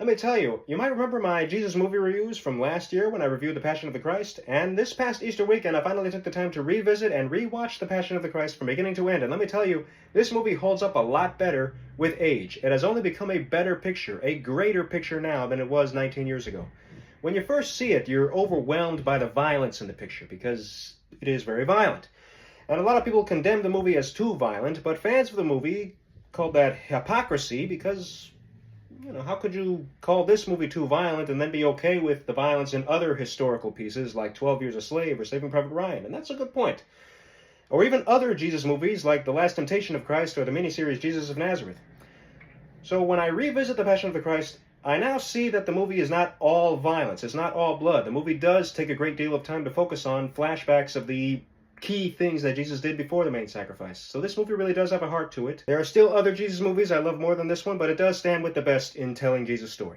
Let me tell you, you might remember my Jesus movie reviews from last year when I reviewed The Passion of the Christ, and this past Easter weekend I finally took the time to revisit and rewatch The Passion of the Christ from beginning to end, and let me tell you, this movie holds up a lot better with age. It has only become a better picture, a greater picture now than it was 19 years ago. When you first see it, you're overwhelmed by the violence in the picture, because it is very violent. And a lot of people condemn the movie as too violent, but fans of the movie called that hypocrisy because how could you call this movie too violent and then be okay with the violence in other historical pieces like 12 Years a Slave or Saving Private Ryan? And that's a good point. Or even other Jesus movies like The Last Temptation of Christ or the miniseries Jesus of Nazareth. So when I revisit The Passion of the Christ, I now see that the movie is not all violence. It's not all blood. The movie does take a great deal of time to focus on flashbacks of the key things that Jesus did before the main sacrifice. So this movie really does have a heart to it. There are still other Jesus movies I love more than this one, but it does stand with the best in telling Jesus' story.